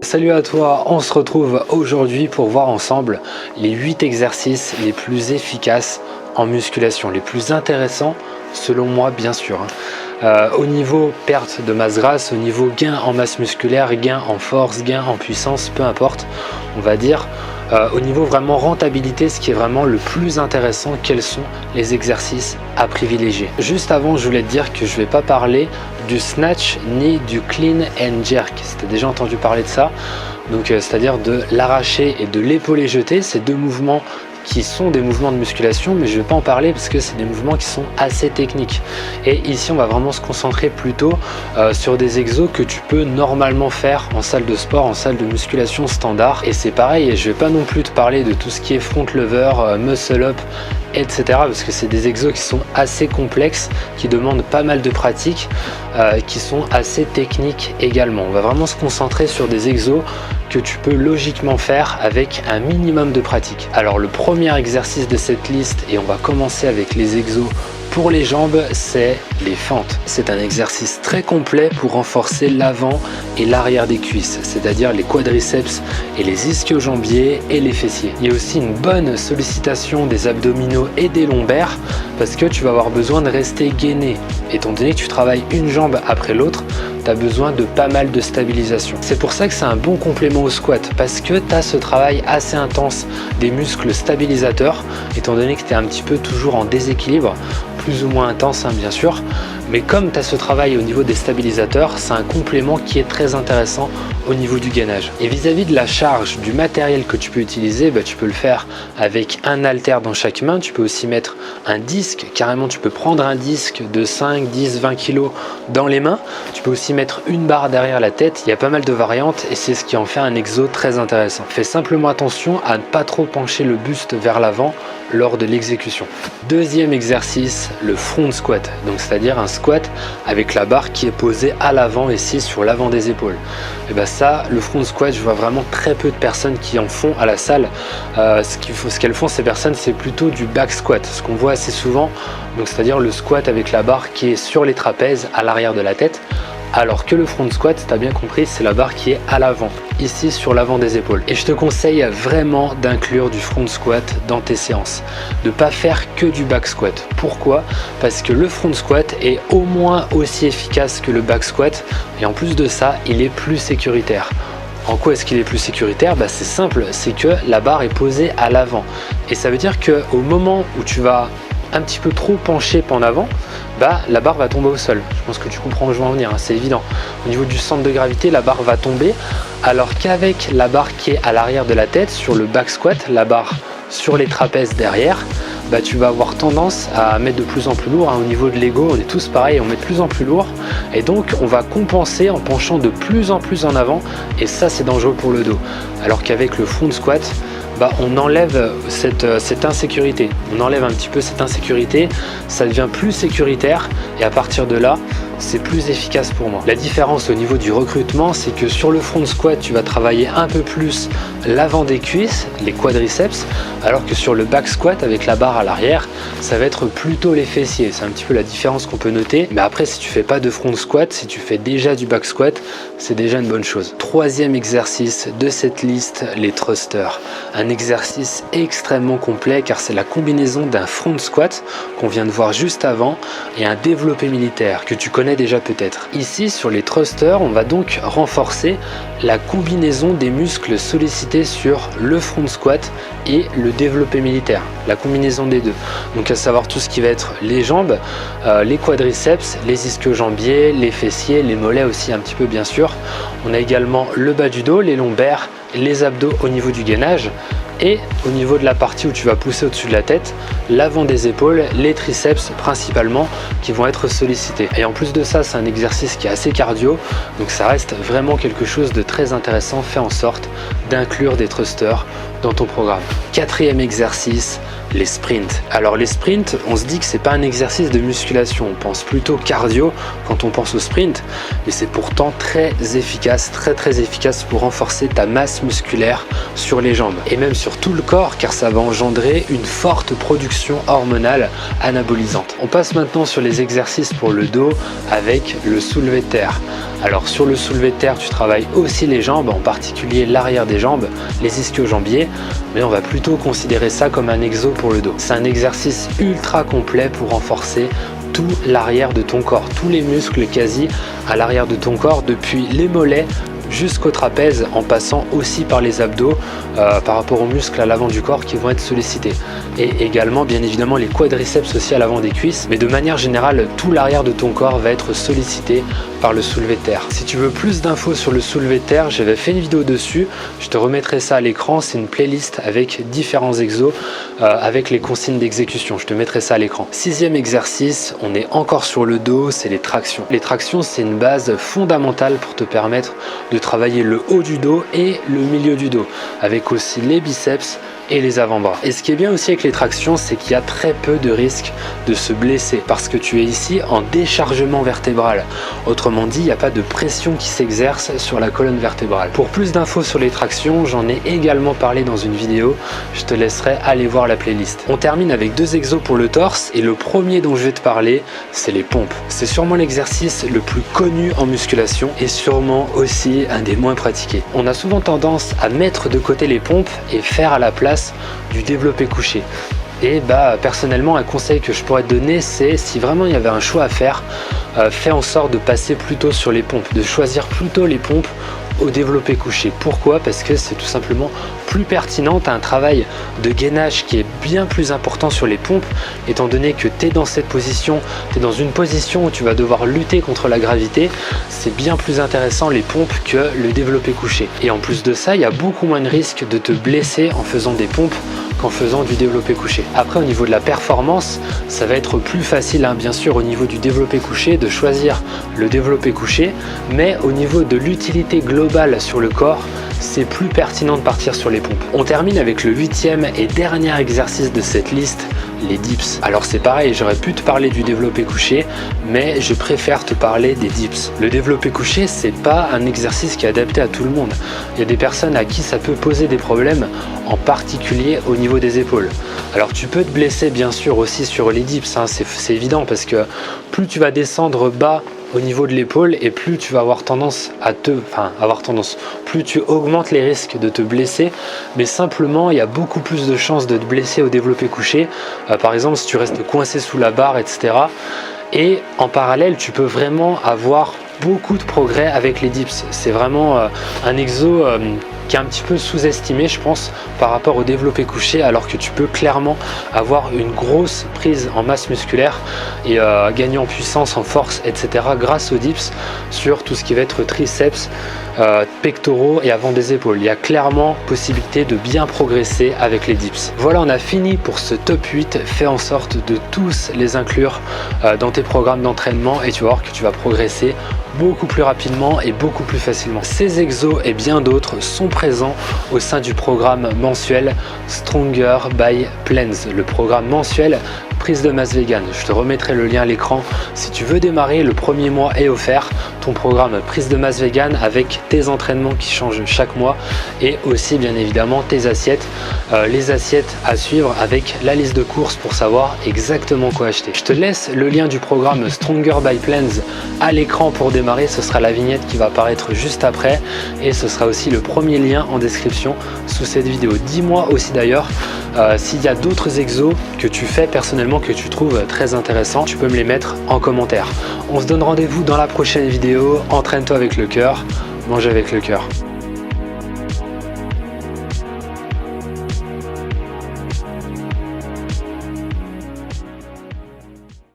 Salut à toi, on se retrouve aujourd'hui pour voir ensemble les 8 exercices les plus efficaces en musculation, les plus intéressants selon moi bien sûr. Au niveau perte de masse grasse, au niveau gain en masse musculaire, gain en force, gain en puissance, peu importe, on va dire. Au niveau vraiment rentabilité, ce qui est vraiment le plus intéressant, quels sont les exercices à privilégier. Juste avant, je voulais te dire que je ne vais pas parler du snatch ni du clean and jerk. Si tu as déjà entendu parler de ça, donc c'est-à-dire de l'arraché et de l'épaulé jeté, ces deux mouvements qui sont des mouvements de musculation, mais je ne vais pas en parler parce que c'est des mouvements qui sont assez techniques. Et ici, on va vraiment se concentrer plutôt sur des exos que tu peux normalement faire en salle de sport, en salle de musculation standard. Et c'est pareil, je ne vais pas non plus te parler de tout ce qui est front lever, muscle up, etc. parce que c'est des exos qui sont assez complexes, qui demandent pas mal de pratique, qui sont assez techniques également. On va vraiment se concentrer sur des exos que tu peux logiquement faire avec un minimum de pratique. Alors le premier exercice de cette liste, et on va commencer avec les exos pour les jambes, c'est les fentes. C'est un exercice très complet pour renforcer l'avant et l'arrière des cuisses, c'est-à-dire les quadriceps et les ischio-jambiers et les fessiers. Il y a aussi une bonne sollicitation des abdominaux et des lombaires parce que tu vas avoir besoin de rester gainé. Étant donné que tu travailles une jambe après l'autre, tu as besoin de pas mal de stabilisation. C'est pour ça que c'est un bon complément au squat parce que tu as ce travail assez intense des muscles stabilisateurs, étant donné que tu es un petit peu toujours en déséquilibre, plus ou moins intense bien sûr, mais comme tu as ce travail au niveau des stabilisateurs, c'est un complément qui est très intéressant au niveau du gainage. Et vis-à-vis de la charge, du matériel que tu peux utiliser, tu peux le faire avec un haltère dans chaque main, tu peux aussi mettre un disque, carrément tu peux prendre un disque de 5, 10, 20 kg dans les mains, tu peux aussi mettre une barre derrière la tête, il y a pas mal de variantes et c'est ce qui en fait un exo très intéressant. Fais simplement attention à ne pas trop pencher le buste vers l'avant lors de l'exécution. Deuxième exercice, le front squat, donc c'est-à-dire un squat avec la barre qui est posée à l'avant ici sur l'avant des épaules. Et ça, le front squat, je vois vraiment très peu de personnes qui en font à la salle. Ce qu'elles font ces personnes, c'est plutôt du back squat, ce qu'on voit assez souvent, donc c'est-à-dire le squat avec la barre qui est sur les trapèzes à l'arrière de la tête. Alors que le front squat, tu as bien compris, c'est la barre qui est à l'avant, ici sur l'avant des épaules. Et je te conseille vraiment d'inclure du front squat dans tes séances, de ne pas faire que du back squat. Pourquoi? Parce que le front squat est au moins aussi efficace que le back squat et en plus de ça, il est plus sécuritaire. En quoi est-ce qu'il est plus sécuritaire? C'est simple, c'est que la barre est posée à l'avant. Et ça veut dire qu'au moment où tu vas un petit peu trop penché en avant, la barre va tomber au sol. Je pense que tu comprends où je veux en venir, c'est évident. Au niveau du centre de gravité, la barre va tomber, alors qu'avec la barre qui est à l'arrière de la tête, sur le back squat, la barre sur les trapèzes derrière, tu vas avoir tendance à mettre de plus en plus lourd. Au niveau de l'ego, on est tous pareils, on met de plus en plus lourd et donc on va compenser en penchant de plus en plus en avant et ça c'est dangereux pour le dos. Alors qu'avec le front squat, on enlève cette insécurité, on enlève un petit peu cette insécurité, ça devient plus sécuritaire et à partir de là, c'est plus efficace pour moi. La différence au niveau du recrutement, c'est que sur le front squat, tu vas travailler un peu plus l'avant des cuisses, les quadriceps, alors que sur le back squat avec la barre à l'arrière, ça va être plutôt les fessiers. C'est un petit peu la différence qu'on peut noter. Mais après, si tu fais pas de front squat, si tu fais déjà du back squat, c'est déjà une bonne chose. Troisième exercice de cette liste, les thrusters. Un exercice extrêmement complet car c'est la combinaison d'un front squat qu'on vient de voir juste avant et un développé militaire que tu connais déjà peut-être. Ici sur les thrusters, on va donc renforcer la combinaison des muscles sollicités sur le front squat et le développé militaire, la combinaison des deux. Donc à savoir tout ce qui va être les jambes, les quadriceps, les ischio-jambiers, les fessiers, les mollets aussi un petit peu bien sûr. On a également le bas du dos, les lombaires, les abdos au niveau du gainage et au niveau de la partie où tu vas pousser au-dessus de la tête, l'avant des épaules, les triceps principalement qui vont être sollicités. Et en plus de ça, c'est un exercice qui est assez cardio, donc ça reste vraiment quelque chose de très intéressant. Fais en sorte d'inclure des thrusters dans ton programme. Quatrième exercice, les sprints. Alors les sprints, on se dit que c'est pas un exercice de musculation, on pense plutôt cardio quand on pense au sprint, mais c'est pourtant très efficace, très efficace pour renforcer ta masse musculaire sur les jambes et même sur tout le corps, car ça va engendrer une forte production hormonale anabolisante. On passe maintenant sur les exercices pour le dos avec le soulevé de terre. Alors sur le soulevé de terre, tu travailles aussi les jambes, en particulier l'arrière des jambes, les ischio-jambiers, mais on va plutôt considérer ça comme un exo pour le dos. C'est un exercice ultra complet pour renforcer tout l'arrière de ton corps, tous les muscles quasi à l'arrière de ton corps, depuis les mollets jusqu'au trapèze, en passant aussi par les abdos par rapport aux muscles à l'avant du corps qui vont être sollicités, et également bien évidemment les quadriceps aussi à l'avant des cuisses, mais de manière générale tout l'arrière de ton corps va être sollicité par le soulevé de terre. Si tu veux plus d'infos sur le soulevé de terre, j'avais fait une vidéo dessus, je te remettrai ça à l'écran, c'est une playlist avec différents exos avec les consignes d'exécution, je te mettrai ça à l'écran. Sixième exercice, on est encore sur le dos, c'est les tractions. Les tractions, c'est une base fondamentale pour te permettre de travailler le haut du dos et le milieu du dos, avec aussi les biceps et les avant-bras. Et ce qui est bien aussi avec les tractions, c'est qu'il y a très peu de risque de se blesser parce que tu es ici en déchargement vertébral. Autrement dit, il n'y a pas de pression qui s'exerce sur la colonne vertébrale. Pour plus d'infos sur les tractions, j'en ai également parlé dans une vidéo, je te laisserai aller voir la playlist. On termine avec deux exos pour le torse et le premier dont je vais te parler, c'est les pompes. C'est sûrement l'exercice le plus connu en musculation et sûrement aussi un des moins pratiqués. On a souvent tendance à mettre de côté les pompes et faire à la place du développé couché. Et personnellement, un conseil que je pourrais te donner, c'est si vraiment il y avait un choix à faire, fais en sorte de passer plutôt sur les pompes, de choisir plutôt les pompes au développé couché. Pourquoi? Parce que c'est tout simplement plus pertinent, tu as un travail de gainage qui est bien plus important sur les pompes, étant donné que tu es dans cette position, tu es dans une position où tu vas devoir lutter contre la gravité, c'est bien plus intéressant les pompes que le développé couché. Et en plus de ça, il y a beaucoup moins de risques de te blesser en faisant des pompes qu'en faisant du développé couché. Après, au niveau de la performance, ça va être plus facile, bien sûr, au niveau du développé couché, de choisir le développé couché, mais au niveau de l'utilité globale sur le corps, c'est plus pertinent de partir sur les pompes. On termine avec le 8e et dernier exercice de cette liste, les dips. Alors c'est pareil, j'aurais pu te parler du développé couché, mais je préfère te parler des dips. Le développé couché, c'est pas un exercice qui est adapté à tout le monde. Il y a des personnes à qui ça peut poser des problèmes, en particulier au niveau des épaules. Alors tu peux te blesser bien sûr aussi sur les dips, c'est évident, parce que plus tu vas descendre bas au niveau de l'épaule et plus tu vas avoir tendance plus tu augmentes les risques de te blesser, mais simplement il y a beaucoup plus de chances de te blesser au développé couché, par exemple si tu restes coincé sous la barre, etc. Et en parallèle, tu peux vraiment avoir beaucoup de progrès avec les dips. C'est vraiment un exo qui est un petit peu sous-estimé, je pense, par rapport au développé couché, alors que tu peux clairement avoir une grosse prise en masse musculaire et gagner en puissance, en force, etc. grâce aux dips sur tout ce qui va être triceps, pectoraux et avant des épaules. Il y a clairement possibilité de bien progresser avec les dips. Voilà, on a fini pour ce top 8. Fais en sorte de tous les inclure dans tes programmes d'entraînement et tu vas voir que tu vas progresser beaucoup plus rapidement et beaucoup plus facilement. Ces exos et bien d'autres sont présents au sein du programme mensuel Stronger by Plans, le programme mensuel prise de masse vegan. Je te remettrai le lien à l'écran. Si tu veux démarrer, le premier mois est offert. Ton programme prise de masse vegan avec tes entraînements qui changent chaque mois et aussi bien évidemment tes assiettes. Les assiettes à suivre avec la liste de courses pour savoir exactement quoi acheter. Je te laisse le lien du programme Stronger by Plans à l'écran pour démarrer. Ce sera la vignette qui va apparaître juste après et ce sera aussi le premier lien en description sous cette vidéo. Dis-moi aussi d'ailleurs s'il y a d'autres exos que tu fais personnellement que tu trouves très intéressants, tu peux me les mettre en commentaire. On se donne rendez-vous dans la prochaine vidéo. Entraîne-toi avec le cœur, mange avec le cœur.